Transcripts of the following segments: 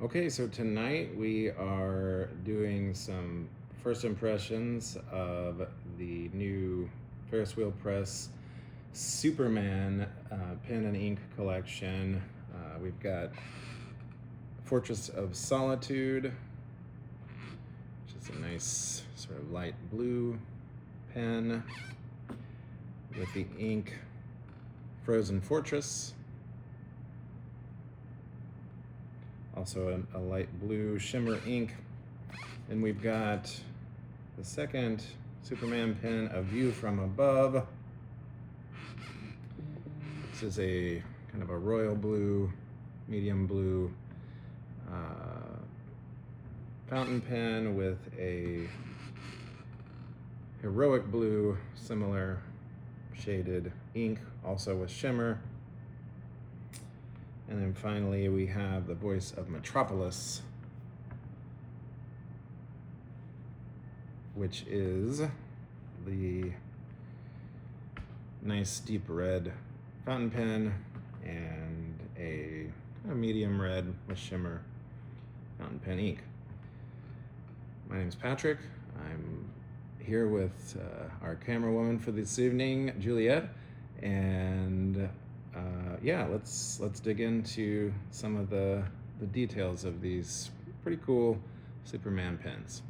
Okay, so tonight we are doing some first impressions of the new Ferris Wheel Press Superman pen and ink collection. We've got Fortress of Solitude, which is a nice sort of light blue pen with the ink Frozen Fortress. Also a light blue shimmer ink. And we've got the second Superman pen, A View from Above. This is a kind of a royal blue, medium blue fountain pen with a heroic blue, similar shaded ink, also with shimmer. And then finally we have the Voice of Metropolis, which is the nice deep red fountain pen and a kind of medium red with shimmer fountain pen ink. My name's Patrick. I'm here with our camera woman for this evening, Juliet, and yeah, let's dig into some of the details of these pretty cool Superman pens.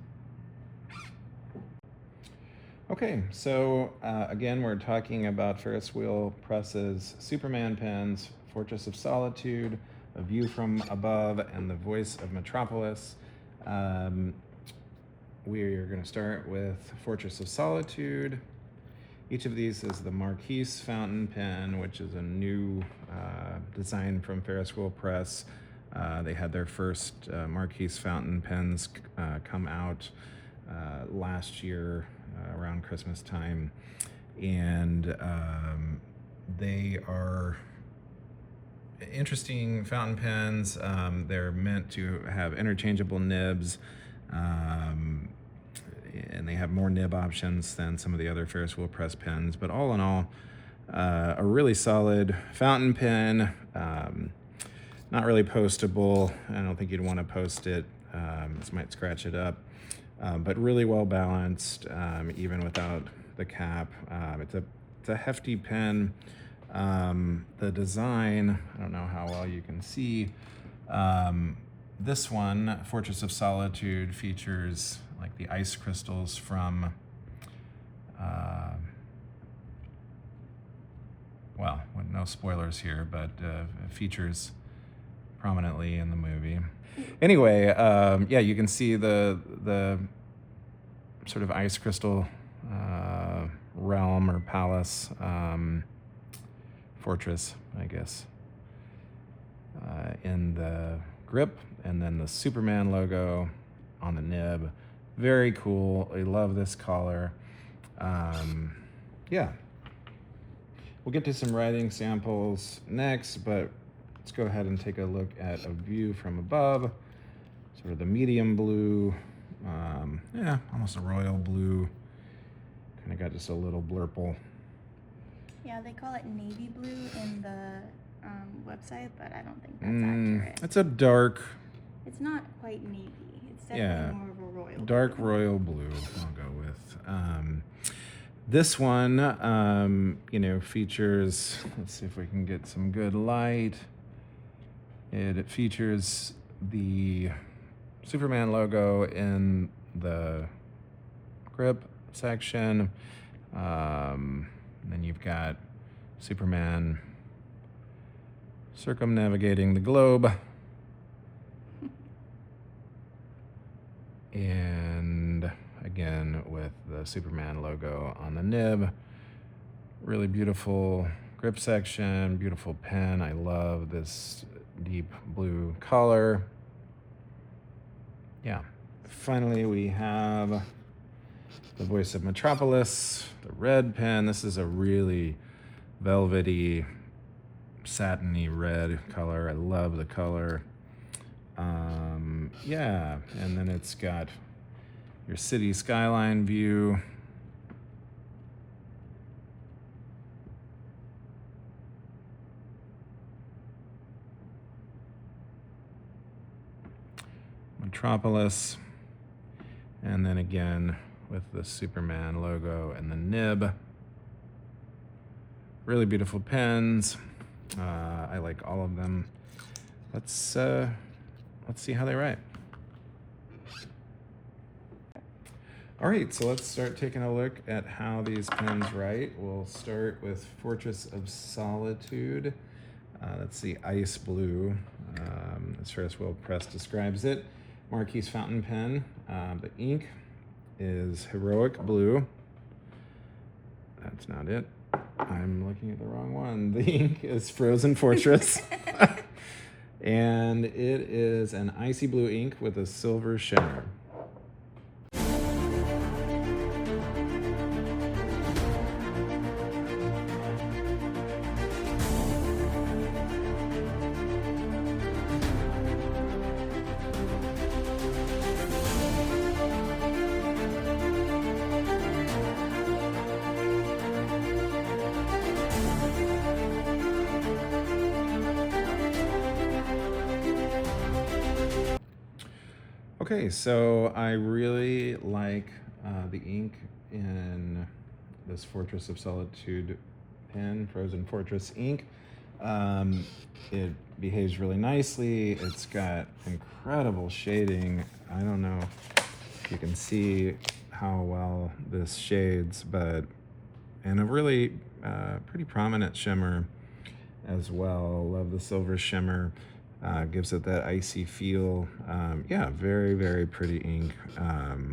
Okay, so again, we're talking about Ferris Wheel Press's Superman pens, Fortress of Solitude, A View from Above, and The Voice of Metropolis. We're going to start with Fortress of Solitude. Each of these is the Marquise fountain pen, which is a new design from Ferris Wheel Press. They had their first Marquise fountain pens come out last year around Christmas time, and they are interesting fountain pens. They're meant to have interchangeable nibs, and they have more nib options than some of the other Ferris Wheel Press pens. But all in all, a really solid fountain pen. Not really postable. I don't think you'd want to post it. This might scratch it up. But really well balanced, even without the cap. It's a hefty pen. The design, I don't know how well you can see. This one, Fortress of Solitude, features like the ice crystals from, well, no spoilers here, but it features prominently in the movie. Anyway, yeah, you can see the sort of ice crystal realm or palace, fortress, I guess, in the grip, and then the Superman logo on the nib. Very cool. I love this color. Yeah. We'll get to some writing samples next, but let's go ahead and take a look at A View from Above. Sort of the medium blue, yeah, almost a royal blue. Kind of got just a little blurple. Yeah, they call it navy blue in the website, but I don't think that's accurate. It's a dark. It's not quite navy. It's definitely more of a royal dark blue. royal blue. I'll go with. This one, features. Let's see if we can get some good light. It features the Superman logo in the grip section. Then you've got Superman circumnavigating the globe. And again, with the Superman logo on the nib. Really beautiful grip section, beautiful pen. I love this deep blue color. Yeah. Finally, we have the Voice of Metropolis, the red pen. This is a really velvety, satiny red color. I love the color. Yeah, and then it's got your city skyline view. Metropolis. And then again with the Superman logo and the nib. Really beautiful pens. I like all of them. Let's see how they write. All right, so let's start taking a look at how these pens write. We'll start with Fortress of Solitude. That's the ice blue, as Ferris Wheel Press describes it. Marquise fountain pen. The ink is Heroic Blue. That's not it. I'm looking at the wrong one. The ink is Frozen Fortress. And it is an icy blue ink with a silver shimmer. Okay, so I really like the ink in this Fortress of Solitude pen, Frozen Fortress ink. It behaves really nicely. It's got incredible shading. I don't know if you can see how well this shades, and a really pretty prominent shimmer as well. Love the silver shimmer. Gives it that icy feel. Yeah, very, very pretty ink.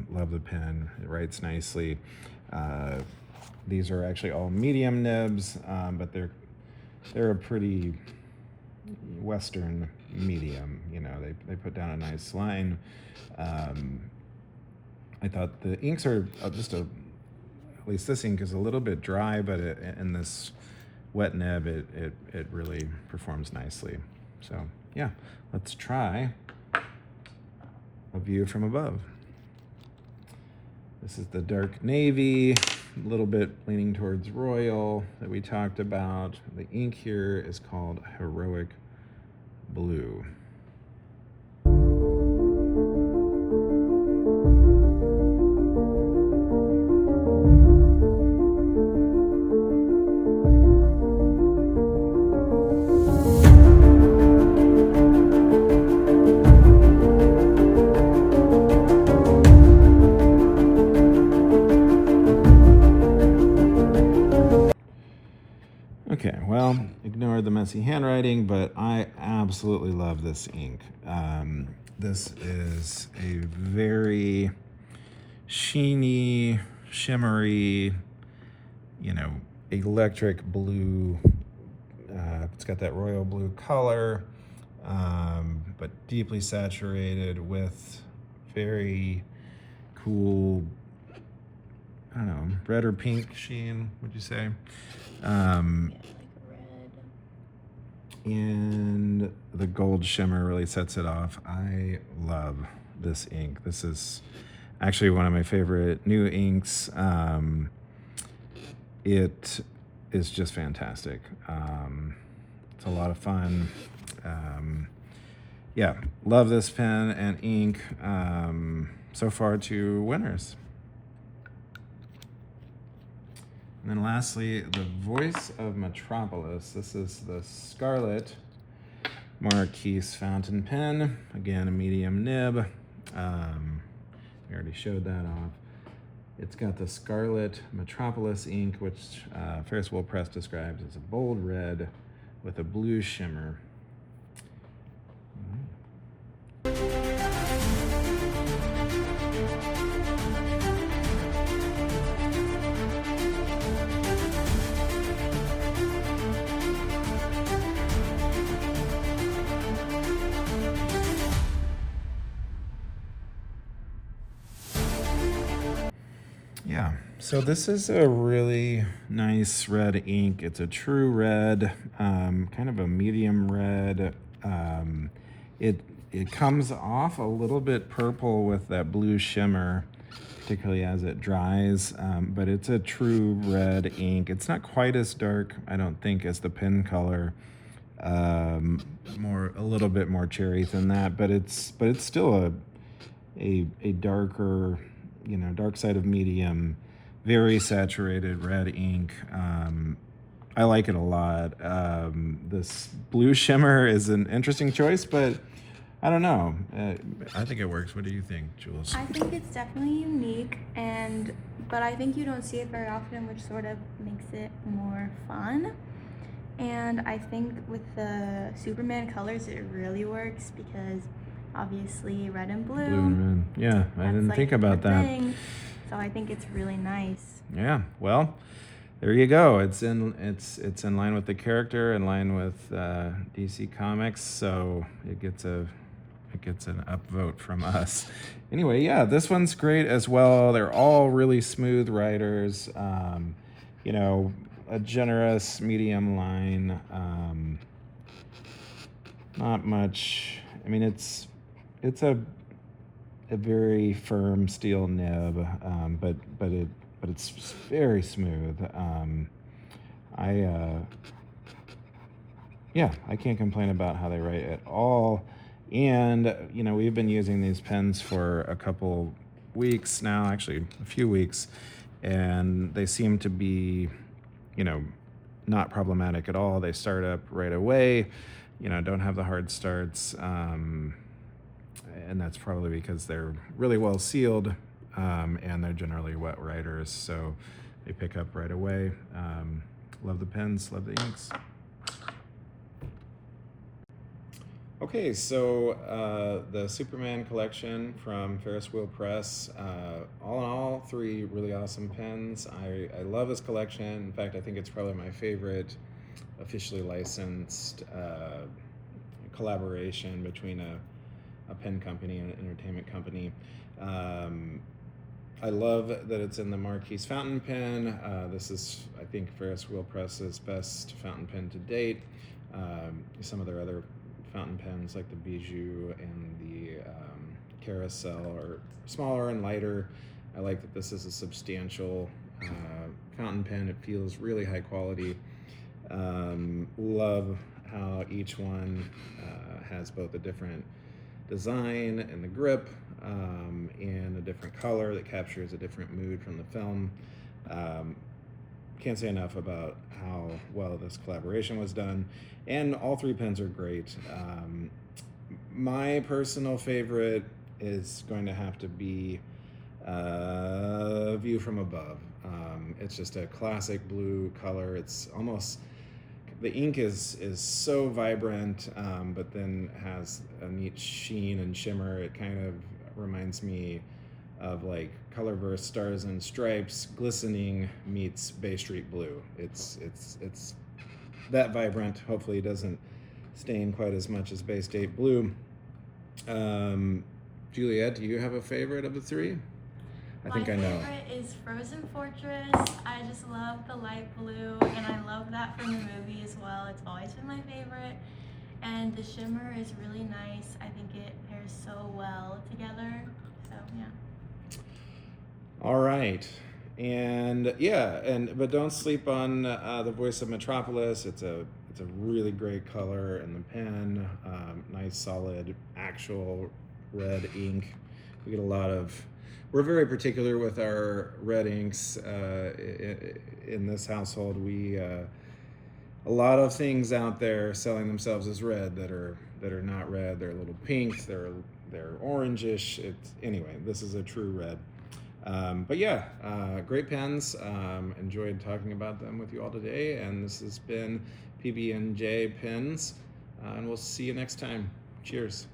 Love the pen. It writes nicely. These are actually all medium nibs, but they're a pretty Western medium. You know, they put down a nice line. I thought the inks are at least this ink is a little bit dry, but in this wet nib, it really performs nicely. So yeah, let's try a view from above. This is the dark navy, a little bit leaning towards royal that we talked about. The ink here is called Heroic Blue. Okay, well, ignore the messy handwriting, but I absolutely love this ink. This is a very sheeny, shimmery, electric blue. It's got that royal blue color, but deeply saturated with very cool, I don't know, red or pink sheen, would you say? Yeah, like red. And the gold shimmer really sets it off. I love this ink. This is actually one of my favorite new inks. It is just fantastic. It's a lot of fun. Yeah, love this pen and ink. So far, 2 winners. And then lastly, the Voice of Metropolis. This is the Scarlet Marquise fountain pen. Again, a medium nib. We already showed that off. It's got the Scarlet Metropolis ink, which Ferris Wheel Press describes as a bold red with a blue shimmer. Yeah, so this is a really nice red ink. It's a true red, kind of a medium red. It comes off a little bit purple with that blue shimmer, particularly as it dries, but it's a true red ink. It's not quite as dark, I don't think, as the pen color. A little bit more cherry than that, but it's still a darker, dark side of medium, very saturated red ink. I like it a lot. This blue shimmer is an interesting choice, but I don't know. I think it works. What do you think, Jules? I think it's definitely unique, but I think you don't see it very often, which sort of makes it more fun. And I think with the Superman colors, it really works because obviously red and blue. Blue and red. Yeah, I didn't think about that. Thing. So I think it's really nice. Yeah. Well, there you go. It's in line with the character, in line with DC Comics, so it gets an upvote from us. Anyway, yeah, this one's great as well. They're all really smooth writers. A generous medium line. Not much. I mean, it's a very firm steel nib, but it's very smooth. I can't complain about how they write at all. And we've been using these pens for a couple weeks now, actually a few weeks, and they seem to be not problematic at all. They start up right away, don't have the hard starts, and that's probably because they're really well sealed, and they're generally wet writers, so they pick up right away. Love the pens, love the inks. Okay, so the Superman collection from Ferris Wheel Press, all in all, 3 really awesome pens. I love this collection. In fact, I think it's probably my favorite officially licensed collaboration between a pen company and an entertainment company. I love that it's in the Marquise fountain pen. This is, I think, Ferris Wheel Press's best fountain pen to date. Some of their other fountain pens like the Bijou and the Carousel are smaller and lighter. I like that this is a substantial fountain pen. It feels really high quality. Love how each one has both a different design and the grip, and a different color that captures a different mood from the film. Can't say enough about how well this collaboration was done, and all 3 pens are great. My personal favorite is going to have to be View from Above. It's just a classic blue color. It's almost, the ink is so vibrant, but then has a neat sheen and shimmer. It kind of reminds me of like Colorverse Stars and Stripes glistening meets Bay Street Blue. It's that vibrant. Hopefully it doesn't stain quite as much as Bay State Blue. Juliet, do you have a favorite of the 3? I think I know. My favorite is Frozen Fortress. I just love the light blue, and I love that from the movie as well. It's always been my favorite. And the shimmer is really nice. I think it pairs so well together. So yeah. All right. And but don't sleep on the Voice of Metropolis. It's a really great color in the pen. Nice solid actual red ink. We get a lot of. We're very particular with our red inks in this household. We a lot of things out there selling themselves as red that are not red. They're a little pink. They're orangish. Anyway, this is a true red. But yeah, great pens. Enjoyed talking about them with you all today. And this has been PB&J Pens. And we'll see you next time. Cheers.